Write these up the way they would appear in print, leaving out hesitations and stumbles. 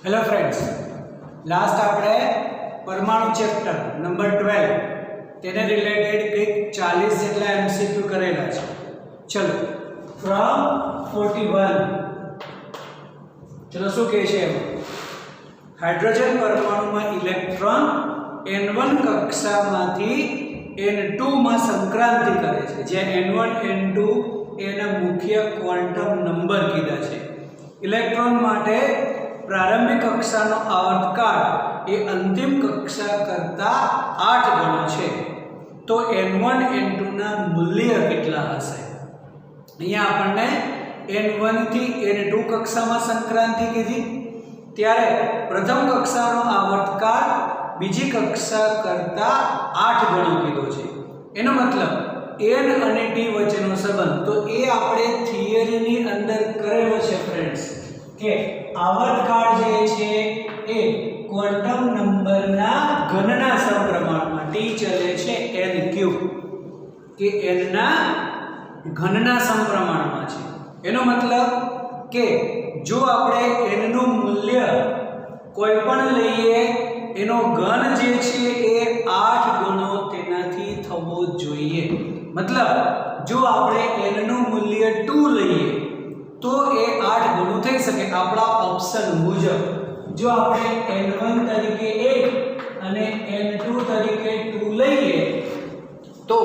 Hello friends, last आपणे परमाणु chapter number 12 तेने रिलेटेड कंईक 40 જેટલા एमसीक्यू करेला छे। चलो फ्रॉम 41 चलो શું કહે છે हाइड्रोजन परमाणु में इलेक्ट्रॉन n1 कक्षामांथी n2 में संक्रांति करे छे। जे n1 n2 एना मुख्य क्वांटम नंबर कीधा छे। इलेक्ट्रॉन माटे प्रारंभिक कक्षानो आवर्तकाल ए अंतिम कक्षा करता 8 गणो छे। तो n1 n2 ना मूल्य केटला हशे? अहींया आपणने n1 थी n2 कक्षामां संक्रांति कीधी त्यारे प्रथम कक्षानो आवर्तकाल बीजी कक्षा करता 8 गणो कीधो छे। एनो मतलब n અને t વચ્ચેનો સંબંધ તો એ આપણે થિયરીની અંદર કરેલો છે फ्रेंड्स કે આવર્તકાળ જે છે એ ક્વોન્ટમ નંબરના ઘનના સમપ્રમાણમાં t ચલે છે n³ કે n ના ઘનના સમપ્રમાણમાં છે। એનો મતલબ કે જો આપણે n નું મૂલ્ય કોઈ પણ લઈએ એનો ઘન જે છે એ 8 ગણો તેનાથી થવો જોઈએ। मतलब जो आपणे n નું मूल्य 2 લઈએ तो ए 8 ગણું થઈ શકે આપણા ઓપ્શન મુજબ। જો આપણે n1 તરીકે 1 અને n2 તરીકે 2 લઈએ તો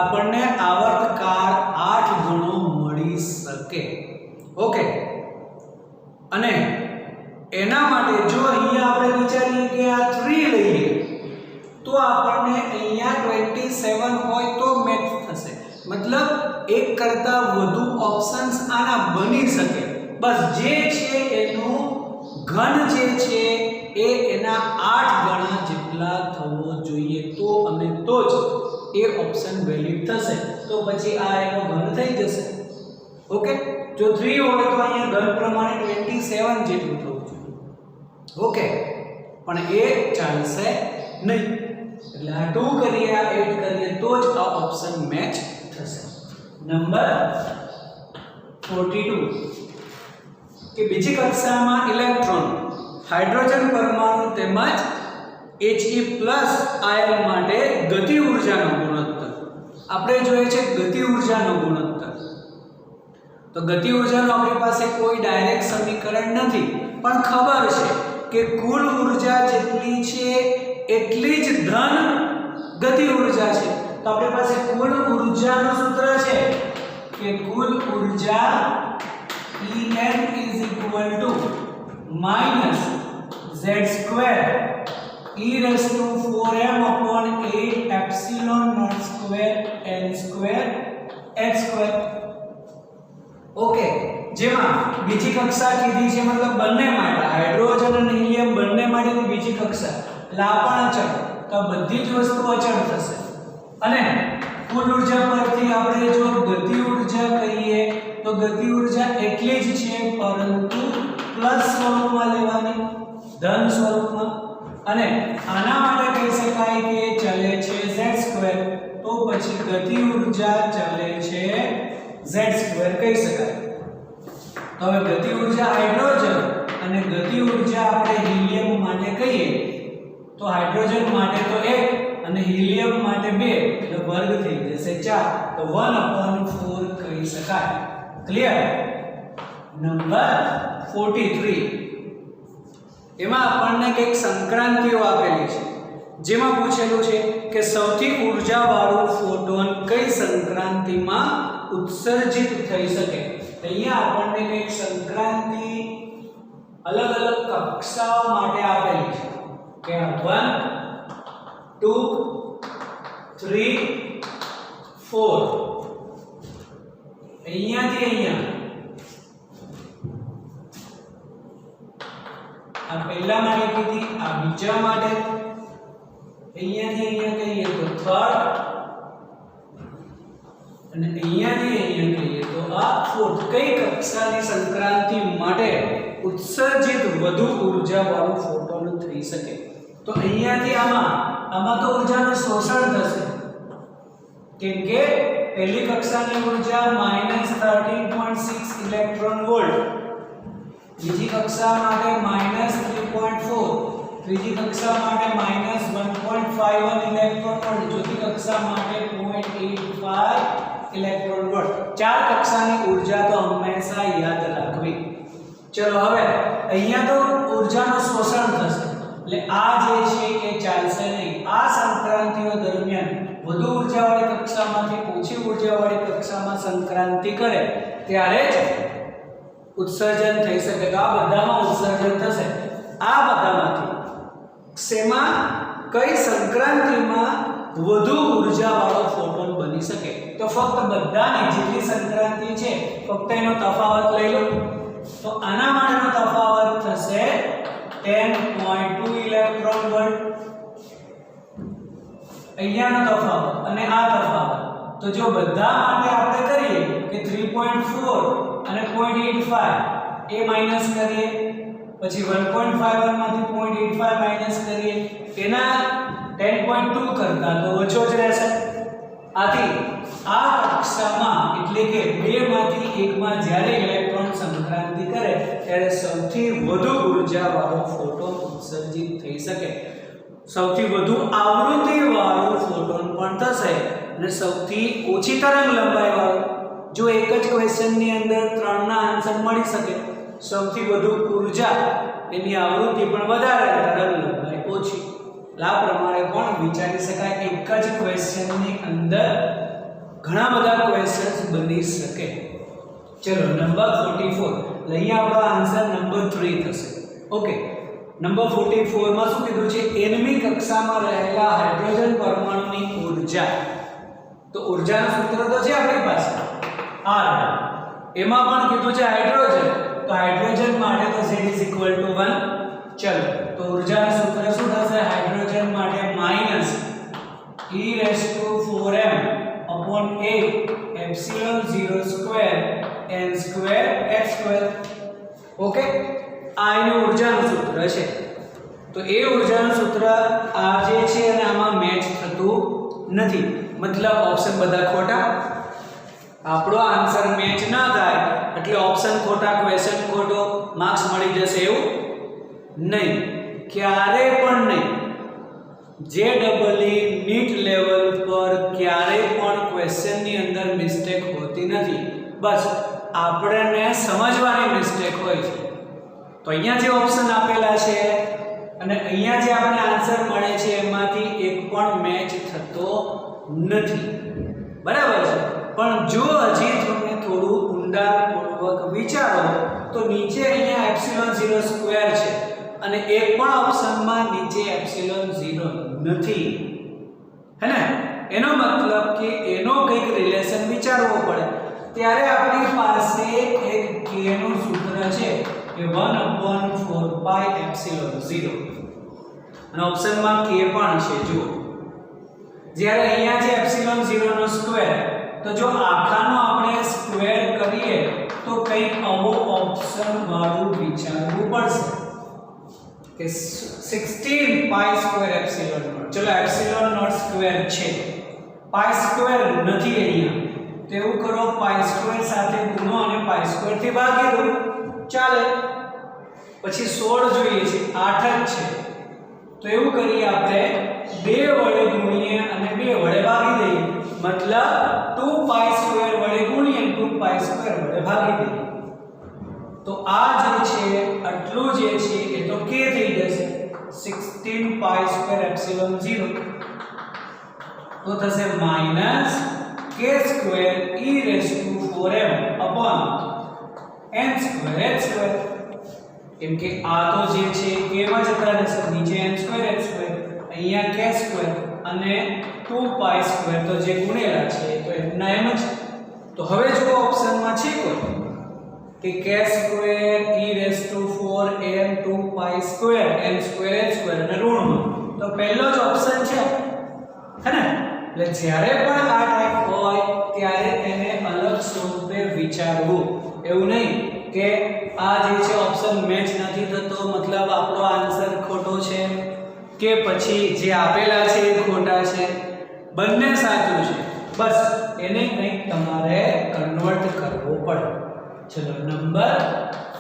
આપણને આવર્તકાળ 8 ગણો મળી શકે। ઓકે, અને એના માટે જો અહીંયા આપણે વિચારીએ કે આ 3 લઈએ तो આપણને અહીંયા 27 હોય તો મેચ થશે। मतलब एक करता વધુ ऑप्शंस आना बनी सके। बस जे छे एनु घन जे छे ए एना 8 गणा જેટલા થવો જોઈએ તો અને તો જ એ ઓપ્શન વેલિડ થશે। તો પછી આ એનો ઘન થઈ જશે। ઓકે, જો 3 હોય તો અહીંયા ઘન પ્રમાણે 27 જેટલું થવું જોઈએ। ઓકે, પણ એ ચાલશે નહીં। એટલે આ 2 કરીએ આ 8 કરીએ તો જ આ ઓપ્શન મેચ થશે। नंबर 42 કે બીજી કક્ષામાં ઇલેક્ટ્રોન હાઇડ્રોજન પરમાણુ તેમજ He+ આયન માટે ગતિ ઊર્જાનો ગુણોત્તર આપણે જોઈએ છે। ગતિ ઊર્જાનો ગુણોત્તર તો ગતિ ઊર્જાનો આપણી પાસે કોઈ ડાયરેક્ટ સમીકરણ નથી, પણ ખબર છે કે કુલ ઊર્જા જેટલી છે એટલી જ ધન ગતિ ઊર્જા છે। तो अपने पास कुल ऊर्जा नो सूत्र है कि कुल ऊर्जा En = -z² e⁻⁴ ओके, जेमा बीजी कक्षा कीधी छे मतलब बन्ने माटे हाइड्रोजन અને हीलियम बन्ने माटेनी बीजी कक्षा लापण अचल तो बधी ज वस्तु अचल थशे। અને કુલ ઊર્જા પરથી આપણે જો ગતિ ઊર્જા કહીએ તો ગતિ ઊર્જા એટલી જ છે પરંતુ પ્લસ સ્વરૂપમાં લેવાની, ધન સ્વરૂપમાં। અને આના માટે કહી શકાય કે ચલે છે z² તો પછી ગતિ ઊર્જા ચલે છે z² કહી શકાય। તો હવે ગતિ ઊર્જા હાઇડ્રોજન અને ગતિ ઊર્જા આપણે હિલિયમ માટે કહીએ તો હાઇડ્રોજન માટે તો 1 અને हीलियम માટે 2 એટલે વર્ગ થઈ જશે 4 તો 1/4 કહી શકાય। ક્લિયર? નંબર 43 એમાં આપણને કંઈક સંક્રાંતિઓ આપેલી છે જેમાં પૂછેલું છે કે સૌથી ઊર્જાવાળું ફોટોન કઈ સંક્રાંતિમાં ઉત્સર્જિત થઈ શકે। તો અહીંયા આપણને કંઈક સંક્રાંતિ અલગ અલગ કક્ષાઓ માટે આપેલી છે કે 1 2 3 4 અહીંયાથી અહીંયા આ પહેલા માટે કીધી, આ બીજા માટે, અહીંયાથી અહીંયા કહીએ તો થર્ડ અને અહીંયાથી અહીંયા કહીએ તો આ ફોર્થ। કઈ કક્ષાની સંક્રાંતિ માટે ઉત્સર્જિત વધુ ઊર્જાવાળું ફોટોન થઈ શકે? તો અહીંયાથી આમાં तो ऊर्जा નું શોષણ થશે કેમ કે પહેલી કક્ષાની ઊર્જા -13.6 ઇલેક્ટ્રોન વોલ્ટ બીજી કક્ષા માટે -3.4, ત્રીજી કક્ષા માટે -1.51 ઇલેક્ટ્રોન વોલ્ટ, ચોથી કક્ષા માટે 0.85 ઇલેક્ટ્રોન વોલ્ટ. ચાર કક્ષાની ઊર્જા તો હંમેશા યાદ રાખવી. ચલો હવે અહીંયા તો ઊર્જાનું શોષણ થશે એટલે આ જે છે એ ચાલશે નહીં. આ સંક્રાંતિઓ દરમિયાન વધુ ઊર્જાવાળી કક્ષામાંથી ઓછી ઊર્જાવાળી કક્ષામાં સંક્રાંતિ કરે ત્યારે જ ઉત્સર્જન થઈ શકે. તો આ બધામાં ઉત્સર્જન થશે. આ બધામાંથી શેમાં કઈ સંક્રાંતિમાં વધુ ઊર્જાવાળો ફોટોન બની શકે? તો ફક્ત બધાની જેટલી સંક્રાંતિ છે ફક્ત એનો તફાવત લઈ લો. તો આના માટેનો તફાવત થશે 10.2 ઇલેક્ટ્રોન વોલ્ટ. અહીંયાનો તફાવત અને આ તફાવત. તો જો બધા માટે આપણે કરીએ કે 3.4 અને 0.85 એ માઈનસ કરીએ, પછી 1.51 માંથી 0.85 માઈનસ કરીએ, તેના 10.2 કરતા તો ઓછો જ રહેશે. આથી આ કક્ષામાં એટલે કે બે માંથી એકમાં જ્યારે ઇલેક્ટ્રોન સંક્રાંતિ કરે ત્યારે સૌથી વધુ ઊર્જાવાળો ફોટોન ઉત્સર્જિત થઈ શકે. સૌથી વધુ આવૃત્તિવાળો ફોટોન પણ થશે અને સૌથી ઓછી તરંગ લંબાઈવાળો. જો એક જ ક્વેશ્ચનની અંદર ત્રણના આન્સર મળી શકે, સૌથી વધુ ઊર્જા એની આવૃત્તિ પણ વધારે, તરંગ લંબાઈ ઓછી. આ પ્રમાણે પણ વિચારી શકાય. એક જ ક્વેશ્ચનની અંદર ઘણા બધા ક્વેશ્ચન્સ બની શકે. ચલો નંબર 44 લઈએ. આપણો આન્સર નંબર 3 થશે. ઓકે, નંબર 44 માં શું કીધું છે? nમી કક્ષામાં રહેલા હાઇડ્રોજન પરમાણુની ઊર્જા. તો ઊર્જાનું સૂત્ર તો છે આપણી પાસે R. એમાં પણ કીધું છે હાઇડ્રોજન. તો હાઇડ્રોજન માટે તો Z = 1. ચલો તો ઊર્જાનું સૂત્ર શું થશે? હાઇડ્રોજન માટે -e⁴m/8 ઓકે, આ એનું ઊર્જાનું સૂત્ર છે. તો એ ઊર્જાનું સૂત્ર આ જે છે અને આમાં મેચ થતું નથી. મતલબ ઓપ્શન બધા ખોટા. આપણો આન્સર મેચ ના થાય એટલે ઓપ્શન ખોટા, ક્વેશ્ચન ખોટો, માર્ક્સ મળી જશે એવું નહીં, ક્યારે પણ નહીં. જે ડબલઈ નીટ લેવલ પર ક્યારે પણ ક્વેશ્ચનની અંદર મિસ્ટેક હોતી નથી. બસ આપણને સમજવાની મિસ્ટેક હોય છે. તો અહીંયા જે ઓપ્શન આપેલા છે અને અહીંયા જે આપણને આન્સર મળે છે એમાંથી એક પણ મેચ થતો નથી. બરાબર છે? પણ જો હજી તમે થોડું ઊંડાણપૂર્વક વિચારો તો નીચે અહીંયા ε0² છે અને એક પણ ઓપ્શનમાં નીચે ε0 નથી, હે ને? એનો મતલબ કે એનો કંઈક રિલેશન વિચારવો પડે. ત્યારે આપણી પાસે એક k નું સૂત્ર છે કે 1/4πε0 અને ઓપ્શનમાં k પણ છે. જુઓ, જ્યારે અહીંયા છે ε0 નો સ્ક્વેર, તો જો આખાનો આપણે સ્ક્વેર કરીએ તો કંઈક આવો ઓપ્શન વાળું વિચારવું પડશે કે 16π²ε0. ચલો ε0 સ્ક્વેર છે, π² નથી અહીંયા. તો એવું કરો, π² સાથે ગુણો અને π² થી ભાગી દો, ચાલે. પછી 16 જોઈએ છે, 8 જ છે. તો એવું કરીએ આપણે 2 વડે ગુણીએ અને 2 વડે ભાગી દઈએ. મતલબ 2π² વડે ગુણીએ 2π² વડે ભાગી દઈએ. તો આ જે છે આટલું જે છે એ તો k થઈ જશે 16π²ε0. તો થશે -k²e⁴m/n²h². કેમ કે આ તો જે છે k માં જતા રહેશે, નીચે n²h², અહીંયા k² અને 2π² તો જે ગુણેલા છે તો એમના એમ જ. તો હવે જો ઓપ્શનમાં છે કોઈ કે k²e⁴m2π² n²h² અને ઋણમાં, તો પહેલો જ ઓપ્શન છે, હે ને? એટલે જ્યારે પણ આ ટાઈપ હોય ત્યારે તેને અલગ સ્વરૂપે વિચારવું. એવું નહીં કે આ જે છે ઓપ્શન મેચ નથી થતો મતલબ આપણો આન્સર ખોટો છે, કે પછી જે આપેલા છે એ ખોટા છે. બંને સાચું છે, બસ એને કંઈક તમારે કન્વર્ટ કરવો પડે. ચલો નંબર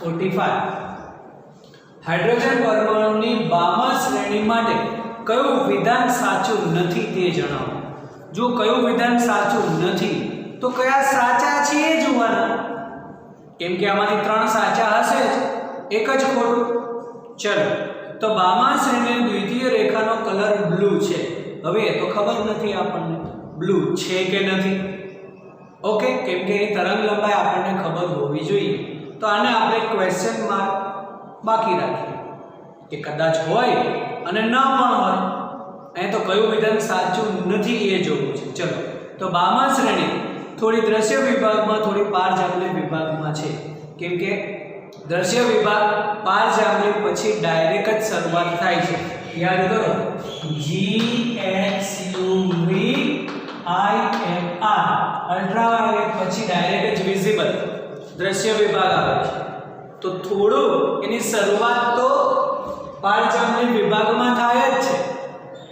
45 હાઇડ્રોજન પરમાણુની બામા શ્રેણી માટે કયું વિધાન સાચું નથી તે જણાવો. જો કયું વિધાન સાચું નથી તો કયા સાચા છે એ જોવાના, કેમ કે આમાંથી 3 સાચા હશે જ, એક જ ખોટું. ચલો, તો બામા શ્રેણીની દ્વિતીય રેખાનો કલર બ્લુ છે. હવે એ તો ખબર નથી આપણને બ્લુ છે કે નથી. ઓકે, કેમ કે એની તરંગ લંબાઈ આપણને ખબર હોવી જોઈએ. તો આને આપણે ક્વેશ્ચન માર્ક બાકી રાખીએ કે કદાચ હોય અને ન પણ હોય. અહીં તો કયું વિધાન સાચું નથી એ જોવું છે. ચલો, તો બામા શ્રેણી થોડી દ્રશ્ય વિભાગમાં થોડી પારજાંબલી વિભાગમાં છે, કેમ કે દ્રશ્ય વિભાગ પારજાંબલી પછી ડાયરેક્ટ જ શરૂઆત થાય છે. યાદ કરો, GHUVIMR અલ્ટ્રાવાયોલેટ પછી ડાયરેક્ટ જ વિઝિબલ દ્રશ્ય વિભાગ આવે છે. તો થોડું એની શરૂઆત તો પારજાંબલી વિભાગમાં થાય જ છે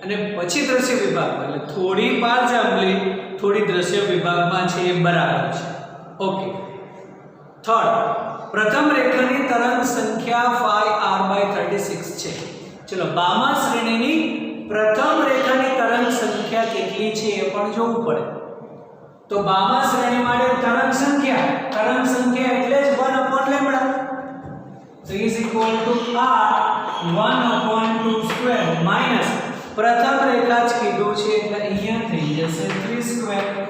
અને પછી દ્રશ્ય વિભાગમાં, એટલે થોડી પારજાંબલી થોડી દ્રશ્ય વિભાગમાં છે એ બરાબર છે. ઓકે, થર્ડ, પ્રથમ રેખાની તરંગ સંખ્યા 5r/36 છે. ચલો, બામા શ્રેણીની પ્રથમ રેખાની તરંગ સંખ્યા કેટલી છે એ પણ જોવું પડે. તો બામા શ્રેણી માટે તરંગ સંખ્યા એટલે જ 1/λ. So is equal to r 1/2² minus પ્રથમ રેખા જ કીધું છે એટલે અહીંયા થઈ જશે 3².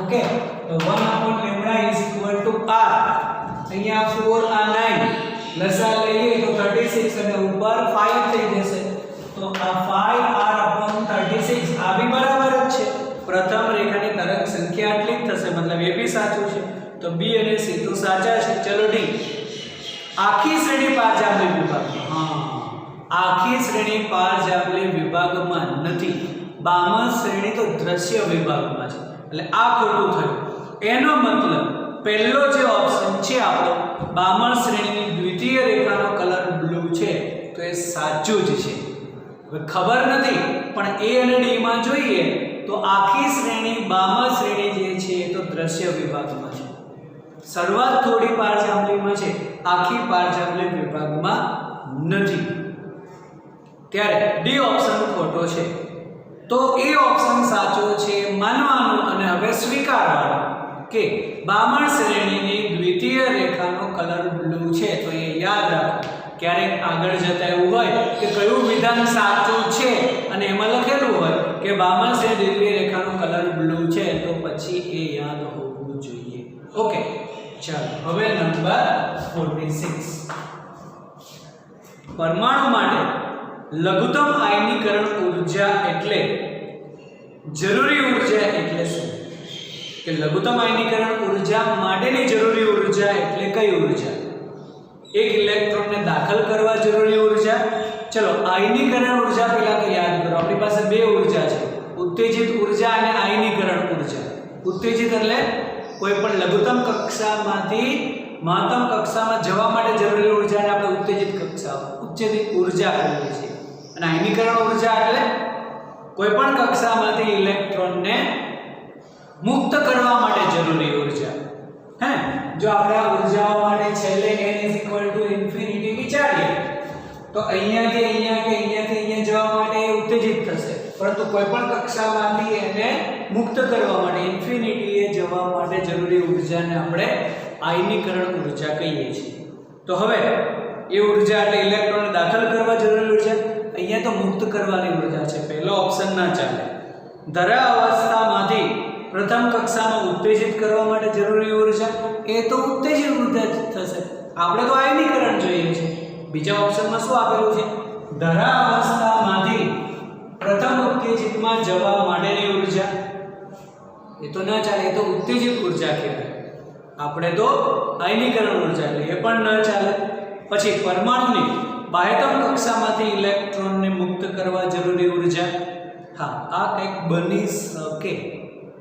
ઓકે, તો 1/λ is equal to r. અહીંયા 4 આ 9 લસા લઈએ તો 36 અને ઉપર 5 થઈ જશે. તો આ 5r/36 આ બી બરાબર જ છે. પ્રથમ રેખાની તરંગ સંખ્યા આટલી જ થશે, મતલબ એ બી સાચું છે. તો b અને c તો સાચા છે. ચલો, d, આખી શ્રેણી પારજાંબલી વિભાગમાં. હા, આખી શ્રેણી પારજાંબલી વિભાગમાં નથી. બામા શ્રેણી તો દ્રશ્ય વિભાગમાં છે, એટલે આ ખોટું થયું. એનો મતલબ પહેલો જે ઓપ્શન છે આપણો, બામા શ્રેણીની દ્વિતીય રેખાનો કલર બ્લુ છે, તો એ સાચું જ છે. હવે ખબર નથી, પણ a અને d માં જોઈએ તો આખી શ્રેણી બામા શ્રેણી જે છે એ તો દ્રશ્ય વિભાગમાં છે. શરૂઆત થોડી પારજાંબલીમાં છે, આખી પારજાંબલી વિભાગમાં નથી. ત્યારે ડી ઓપ્શન ખોટો છે. તો એ ઓપ્શન સાચો છે માનવાનું અને હવે સ્વીકારવાનું કે બામા શ્રેણીની દ્વિતીય રેખાનો કલર બ્લુ છે. તો એ યાદ રાખો, ક્યારેક આગળ જતા એવું હોય કે કયું વિધાન સાચું છે અને એમાં લખેલું હોય કે બામા શ્રેણી દ્વિતીય રેખાનો કલર બ્લુ છે, તો પછી એ યાદ હોવું જોઈએ. ઓકે, ચાલો હવે નંબર 46. પરમાણુ માટે લઘુત્તમ આયનીકરણ ઊર્જા એટલે જરૂરી ઊર્જા એટલે શું? કે લઘુત્તમ આયનીકરણ ઊર્જા માટેની જરૂરી ઊર્જા એટલે કઈ ઊર્જા? એક ઇલેક્ટ્રોનને દાખલ કરવા જરૂરી ઊર્જા. ચલો, આયનીકરણ ઊર્જા પહેલા તો યાદ કરો. આપણી પાસે બે ઊર્જા છે, ઉત્તેજિત ઊર્જા અને આયનીકરણ ઊર્જા. ઉત્તેજિત એટલે કોઈ પણ લઘુત્તમ કક્ષામાંથી મહત્તમ કક્ષામાં જવા માટે જરૂરી ઊર્જાને આપણે ઉત્તેજિત ઊર્જા કહીએ છીએ. અને આયનીકરણ ઊર્જા એટલે કોઈ પણ કક્ષામાંથી ઇલેક્ટ્રોનને મુક્ત કરવા માટે જરૂરી ઊર્જા. હે, જો આપણે આ ઊર્જાઓ માટે છેલ્લે n = વિચારીએ તો અહીંયાથી અહીંયા જવા માટે ઉત્તેજિત થશે, પરંતુ કોઈ પણ કક્ષામાંથી એને મુક્ત કરવા માટે ઇન્ફિનિટીએ જવા માટે જરૂરી ઊર્જાને આપણે આયનીકરણ ઊર્જા કહીએ છીએ. તો હવે એ ઊર્જા એટલે ઇલેક્ટ્રોનને દાખલ કરવા જરૂરી ઊર્જા, અહીંયા તો મુક્ત કરવાની ઊર્જા છે. પહેલો ઓપ્શન ના ચાલે. ધરા અવસ્થામાંથી પ્રથમ કક્ષામાં ઉત્તેજિત કરવા માટે જરૂરી ઊર્જા, એ તો ઉત્તેજિત ઊર્જા થશે. આપણે તો આયનીકરણ જોઈએ છે. બીજા ઓપ્શનમાં શું આપેલું છે? ધરા અવસ્થામાંથી પ્રથમ ઉત્તેજિતમાં જવા માટેની ઊર્જા. એ તો ના ચાલે, એ તો ઉત્તેજિત ઊર્જા કહેવાય. આપણે તો આયનીકરણ ઊર્જા એટલે એ પણ ન ચાલે. પછી પરમાણુની બાહ્યતમ કક્ષામાંથી ઇલેક્ટ્રોનને મુક્ત કરવા જરૂરી ઊર્જા. હા, આ કંઈક બની શકે,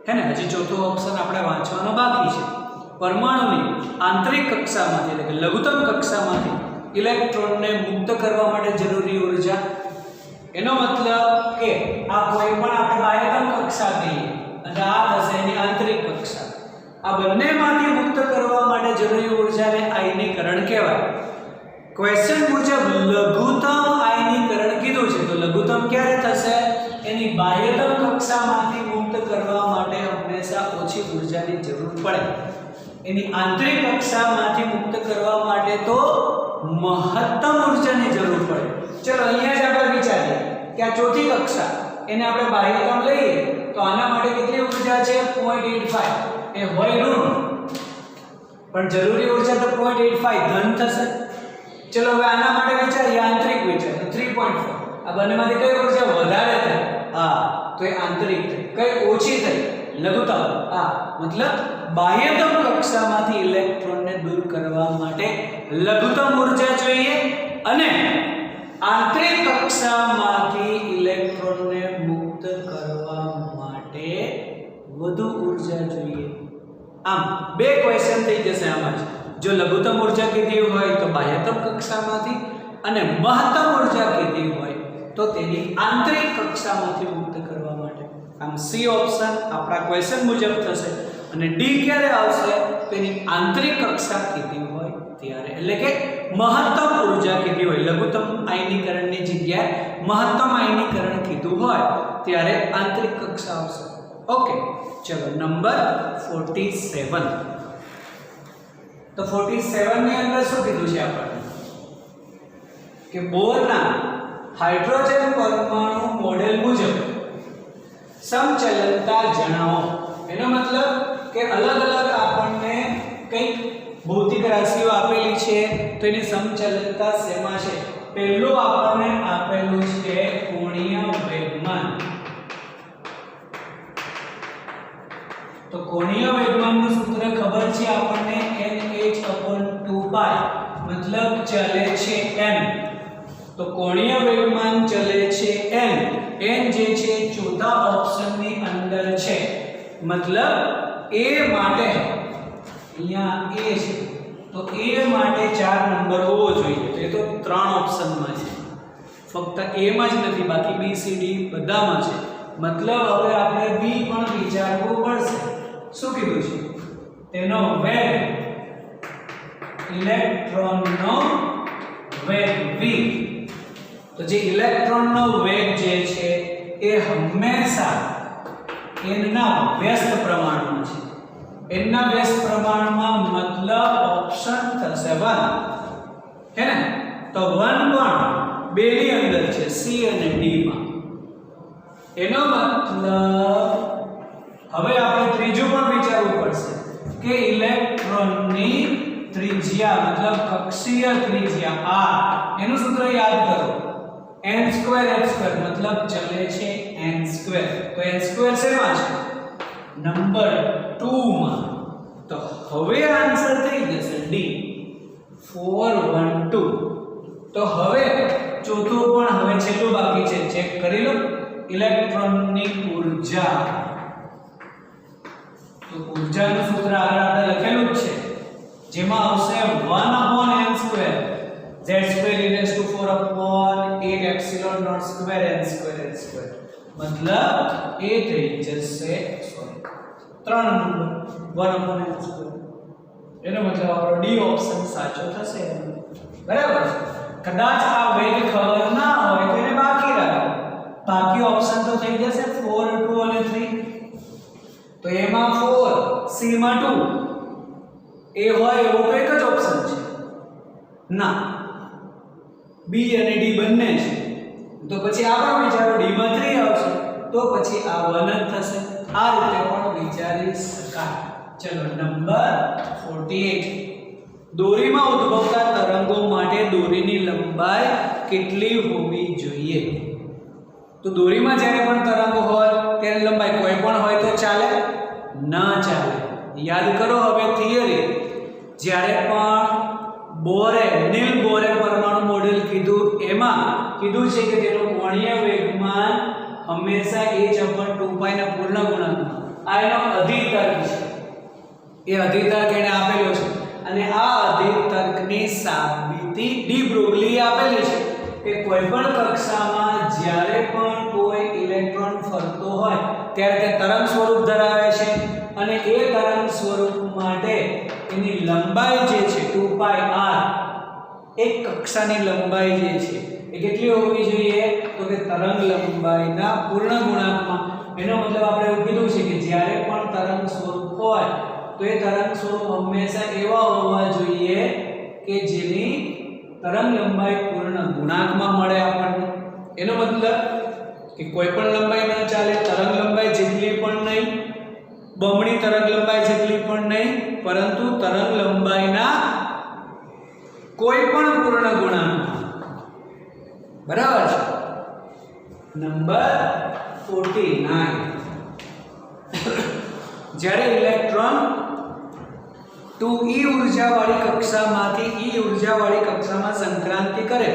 હે ને? હજી ચોથો ઓપ્શન આપણે વાંચવાનો બાકી છે. પરમાણુની આંતરિક કક્ષામાંથી એટલે કે લઘુત્તમ કક્ષામાંથી ઇલેક્ટ્રોનને મુક્ત કરવા માટે જરૂરી ઊર્જા. એનો મતલબ કે આ કોઈ પણ આપણે બાહ્યતમ કક્ષા કહીએ અને આ થશે એની આંતરિક કક્ષા. આ બંનેમાંથી મુક્ત કરવા માટે જરૂરી ઊર્જાને આયનીકરણ કહેવાય. ક્વેશ્ચન મુજબ લઘુત્તમ આયનીકરણ કીધું છે, તો લઘુત્તમ ક્યારે થશે? એની બાહ્યતમ કક્ષામાંથી મુક્ત કરવા માટે હંમેશા ઓછી ઊર્જાની જરૂર પડે. એની આંતરિક કક્ષામાંથી મુક્ત કરવા માટે તો મહત્તમ ઊર્જાની જરૂર પડે. ચલો અહીંયા જ આપણે વિચારીએ કે આ ચોથી કક્ષા એને આપણે બાહ્યતમ લઈએ તો આના માટે કેટલી ઊર્જા છે? 0.85. એ હોય ઋણ, પણ જરૂરી ઊર્જા તો 0.85 ધન થશે. ચલો હવે આના માટે વિચારીએ આંતરિક વિચાર તો 3.4. આ બંનેમાંથી કઈ ઊર્જા વધારે થઈ? હા, તો એ આંતરિક થઈ. કઈ ઓછી થઈ? લઘુત્તમ. હા, મતલબ બાહ્યતમ કક્ષામાંથી ઇલેક્ટ્રોનને દૂર કરવા માટે લઘુત્તમ ઊર્જા જોઈએ અને આંતરિક કક્ષામાંથી ઇલેક્ટ્રોનને મુક્ત કરવા માટે વધુ ઊર્જા જોઈએ. આમ બે ક્વેશ્ચન થઈ જશે આમાં જ. જો લઘુત્તમ ઊર્જા કીધી હોય તો બાહ્યતમ કક્ષામાંથી અને મહત્તમ ઊર્જા કીધી હોય તો તેની આંતરિક કક્ષામાંથી મુક્ત કરવા માટે. આમ સી ઓપ્શન આપણા ક્વેશ્ચન મુજબ થશે અને ડી ક્યારે આવશે? તેની આંતરિક કક્ષા કીધી હોય ત્યારે, એટલે કે મહત્તમ ઊર્જા કીધી હોય. લઘુત્તમ આયનીકરણની જગ્યાએ મહત્તમ આયનીકરણ કીધું હોય ત્યારે આંતરિક કક્ષા આવશે. ઓકે, ચલો નંબર 47. તો 47 ની અંદર શું કીધું છે આપણને? કે બોરના હાઇડ્રોજન પરમાણુ મોડેલ મુજબ સમચલનતા જણાવો. એનો મતલબ કે અલગ અલગ આપણને કંઈક ભૌતિક રાશિઓ આપેલી છે તો એની સમચલનતા શેમાં છે? પહેલું આપણને આપેલું છે કોણીય વેગમાન. તો કોણીય વેગમાનનું સૂત્ર ખબર છે આપણને, nh/2π, મતલબ ચલે છે m. તો કોણીય વેગમાન ચલે છે m. n જે છે ચોથા ઓપ્શનની અંદર છે, મતલબ a માટે અહીંયા a છે તો a માટે 4 નંબર હોવો જોઈએ. તો એ તો 3 ઓપ્શનમાં છે, ફક્ત a માં જ નથી, બાકી b c d બધામાં છે. મતલબ હવે આપણે b પણ વિચારવું પડશે. શું કીધું છે? તેનો વેગ, ઇલેક્ટ્રોનનો વેગ v. તો જે ઇલેક્ટ્રોનનો વેગ જે છે એ હંમેશા n ના વ્યસ્ત પ્રમાણમાં છે. n ના વ્યસ્ત પ્રમાણમાં મતલબ ઓપ્શન થશે 1, હે ને? તો 1 પણ બે ની અંદર છે, c અને d માં. એનો મતલબ હવે આપણે ત્રીજું પણ વિચારવું પડશે કે ઇલેક્ટ્રોનની ત્રિજ્યા, મતલબ કક્ષીય ત્રિજ્યા r, એનું સૂત્ર યાદ કરો, n2 h2, મતલબ ચલે છે n2. તો n2 શેમાં છે? નંબર 2 માં. તો હવે આન્સર થઈ જશે D, 412. તો હવે ચોથું પણ હવે છેલ્લું બાકી છે, ચેક કરી લો. ઇલેક્ટ્રોનની ઊર્જા. તો ઊર્જાનું સૂત્ર આગળ આપણે લખેલું જ છે, જેમાં આવશે 1/n2 z²4/8epsilon02n². મતલબ એ થઈ જશે 3 નંબર 1/n². એનો મતલબ આપણો ડી ઓપ્શન સાચો થશે. બરાબર. કદાચ આ વેગ ખબર ના હોય તો એને બાકી રાખો. બાકી ઓપ્શન તો થઈ જશે 4, 2 અને 3. તો એમાં 4, c માં 2, એ હોય એવો તો એક જ ઓપ્શન છે ના, b અને d બંને છે. તો પછી આ પણ વિચારો, d માં 3 આવશે તો પછી આ 1 જ થશે. આ રીતે પણ વિચારી શકાય. ચલો નંબર 48. દોરીમાં ઉદ્ભવતા તરંગો માટે દોરીની લંબાઈ કેટલી હોવી જોઈએ? તો દોરીમાં જ્યારે પણ તરંગો હોય તેની લંબાઈ કોઈ પણ હોય તો ચાલે? ના ચાલે. યાદ કરો હવે થિયરી. જ્યારે પણ નીલ બોરે પરમાણુ મોડેલ કીધું એમાં કીધું છે કે તેનો કોણીય વેગમાન હંમેશા h/2π ના પૂર્ણ ગુણાંકમાં. આ એનો અધિતર્ક છે. એ અધિતર્ક એને આપેલો છે અને આ અધિતર્કની સાબિતી ડી બ્રોગલીએ આપેલી છે કે કોઈ પણ કક્ષામાં જ્યારે પણ કોઈ ઇલેક્ટ્રોન ફરતો હોય ત્યારે તે તરંગ સ્વરૂપ ધરાવે છે અને એ તરંગ સ્વરૂપ માટે એની લંબાઈ જે છે 2πr એક કક્ષાની લંબાઈ જે છે એ કેટલી હોવી જોઈએ તો કે તરંગ લંબાઈના પૂર્ણ ગુણાંકમાં એનો મતલબ આપણે એવું કીધું છે કે જ્યારે પણ તરંગ સ્વરૂપ હોય તો એ તરંગ સ્વરૂપ હંમેશા એવા હોવા જોઈએ કે જેની તરંગ લંબાઈ પૂર્ણ ગુણાંકમાં મળે આપણને એનો મતલબ કે કોઈ પણ લંબાઈ ન ચાલે તરંગ લંબાઈ જેટલી પણ નહીં બમણી તરંગ લંબાઈ જેટલી પણ નહીં પરંતુ તરંગ લંબાઈના કોઈ પણ પૂર્ણ ગુણાંકમાં બરાબર છે નંબર 49 જ્યારે ઇલેક્ટ્રોન 2e ઉર્જાવાળી કક્ષામાંથી e ઉર્જાવાળી કક્ષામાં સંક્રાંતિ કરે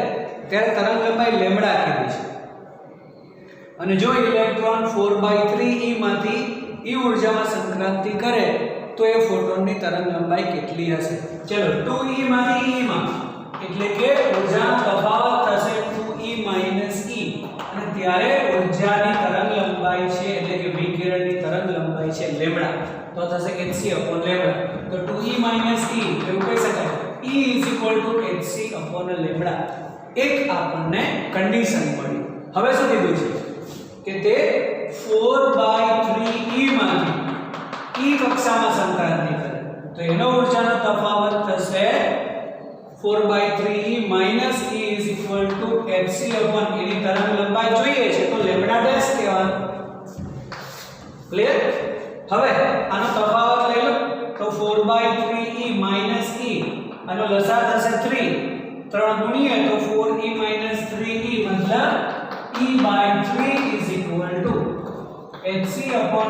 ત્યારે તરંગ લંબાઈ લેમ્બડા કીધી છે અને જો ઇલેક્ટ્રોન 4/3e માંથી e ઉર્જામાં સંક્રાંતિ કરે તો એ ફોટોનની તરંગ લંબાઈ કેટલી હશે ચલો 2e માંથી e માં એટલે કે ઉર્જાનો તફાવત થશે 2e - e અને ત્યારે ઉર્જાની તરંગ લંબાઈ છે એટલે કે વિકિરણની તરંગ લંબાઈ છે લેમ્બડા તો થશે hc/લેમ્બડા તો 2e - e એવું કહી શકાય e hc લેમ્બડા એક આપણને કન્ડિશન મળી હવે શું કીધું છે કે તે 4/3e માંથી e કક્ષામાં સંક્રાંતિ કરે તો એનો ઉર્જાનો તફાવત થશે 4/3e - e hc એની તરંગ લંબાઈ જોઈએ છે તો લેમ્બડા ડેશ કહેવાનું ક્લિયર હવે આનો તફાવત લઈ લો તો 4/3e - e આનો લસા થશે 3 3 ગુણીએ તો 4e - 3e મતલબ e/3 hc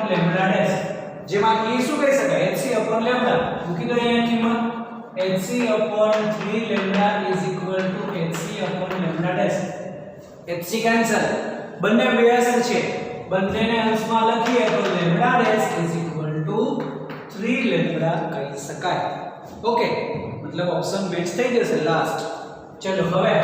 લેમ્બડા ડેશ જેમાં e શું કહી શકાય hc લેમ્બડા મૂકી દો અહીંયા કિંમત hc/3 lambda hc lambda dash hc cancel બંને વ્યસ્ત છે બંનેને અંશમાં લખીએ તો લેમ્બડા ડેશ 3 લેમ્બડા કહી શકાય ઓકે મતલબ ઓપ્શન મેચ થઈ જશે લાસ્ટ ચલો હવે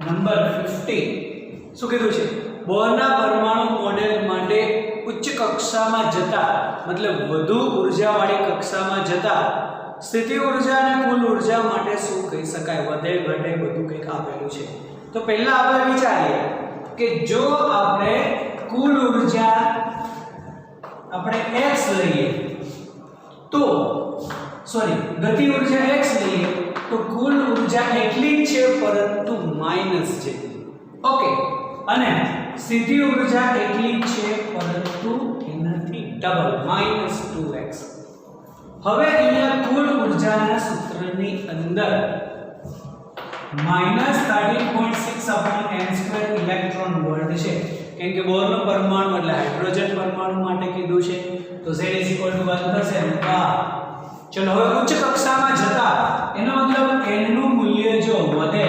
નંબર 50 શું કીધું છે બોરના પરમાણુ મોડેલ માટે ઉચ્ચ કક્ષામાં જતા મતલબ વધુ ઉર્જાવાળી કક્ષામાં જતા સ્થિતિ ઉર્જા અને કુલ ઉર્જા માટે શું કહી શકાય વધે ઘટે બધું કંઈક આપેલું છે તો પહેલા આપણે વિચારીએ કે જો આપણે કુલ ઉર્જા આપણે x લઈએ તો ગતિ ઉર્જા x લઈએ તો કુલ ઉર્જા એટલી જ છે પરંતુ માઈનસ છે ઓકે અને સ્થિતિ ઉર્જા એટલી જ છે પરંતુ એનાથી ડબલ -2x હવે અહીંયા કુલ ઉર્જાના સૂત્રની અંદર -13.6/n² ઇલેક્ટ્રોન વોલ્ટ છે કેમ કે બોરનું પરમાણુ એટલે હાઇડ્રોજન પરમાણુ માટે કીધું છે તો z = 1 થશે ચલો હવે ઉચ્ચ કક્ષામાં જતા એનો મતલબ n નું મૂલ્ય જો વધે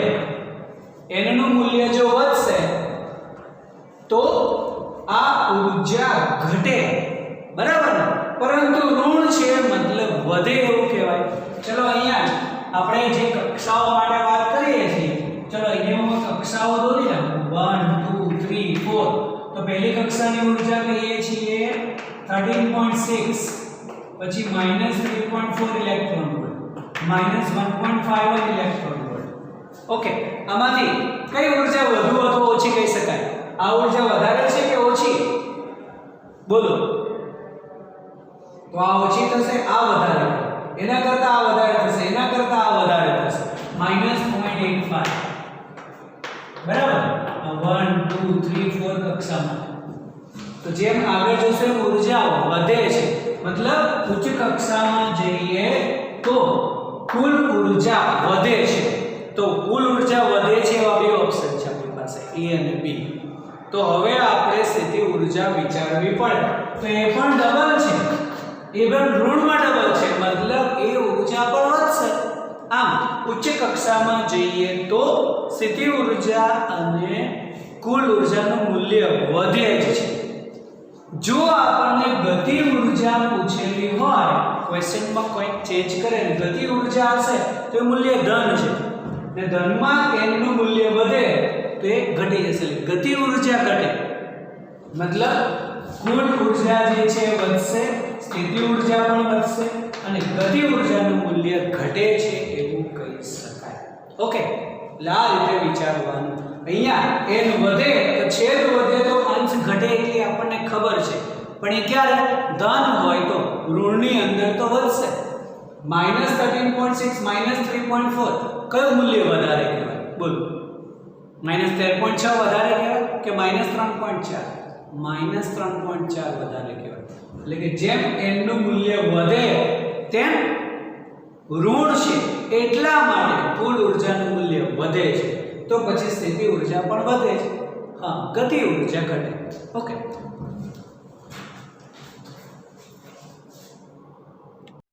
n નું મૂલ્ય જો વધશે તો આ ઉર્જા ઘટે બરાબર ને પરંતુ ઋણ છે મતલબ વધે એવું કહેવાય ચલો અહીંયા આપણે જે કક્ષાઓ માટે વાત કરીએ છીએ ચલો અહીંયા હું કક્ષાઓ દોરી નાખું 1 2 3 4 તો પહેલી કક્ષાની ઉર્જા કહીએ છીએ 13.6 પછી -3.4 electron volt -1.5 electron volt okay આમાંથી કઈ ઉર્જા વધુ અથવા ઓછી કહી શકાય આ ઉર્જા વધારે છે કે ઓછી બોલો તો આ ઓછી થશે આ વધારે એના કરતા આ વધારે થશે એના કરતા આ વધારે થશે -0.85 બરાબર 1 2 3 4 કક્ષામાં તો જેમ આગળ જશે ઉર્જા વધે છે મતલબ ઉચ્ચ કક્ષામાં જઈએ તો કુલ ઉર્જા વધે છે તો કુલ ઉર્જા વધે છે એવા બે ઓપ્શન છે આપણી પાસે A અને B તો હવે આપણે સ્થિતિ ઉર્જા વિચારવી પડે તો એ પણ ડબલ છે એ પણ ઋણમાં ડબલ છે મતલબ એ ઉર્જા પણ વધશે આમ ઉચ્ચ કક્ષામાં જઈએ તો સ્થિતિ ઉર્જા અને કુલ ઉર્જાનું મૂલ્ય વધે જ છે જો આપણને ગતિ ઉર્જા પૂછેલી હોય ક્વેશ્ચનમાં કોઈ ચેન્જ કરે ને ગતિ ઉર્જા હશે તો એ મૂલ્ય ધન છે ને ધનમાં n નું મૂલ્ય વધે તો એ ઘટી જશે ગતિ ઉર્જા ઘટે મતલબ કુલ ઉર્જા જે છે વધશે સ્થિતિ ઊર્જા પણ વધશે અને ગતિ ઊર્જાનું મૂલ્ય ઘટે છે એવું કહી શકાય. ઓકે, આ રીતે વિચારવાનું. અહીંયા n વધે તો છેદ વધે તો અંશ ઘટે એટલી આપણને ખબર છે, પણ એ ક્યારે ધન હોય તો ઋણની અંદર તો વધશે. -13.6 -3.4 કયું મૂલ્ય વધારે કહેવાય? બોલો. -13.6 વધારે કહેવાય કે -3.4? -3.4 વધારે કહેવાય. એટલે કે જેમ n નું મૂલ્ય વધે તેમ ઋણ છે એટલા માટે કુલ ઊર્જાનું મૂલ્ય વધે છે, તો પછી સ્થિતિ ઊર્જા પણ વધે છે. હા, ગતિ ઊર્જા ઘટે. ઓકે,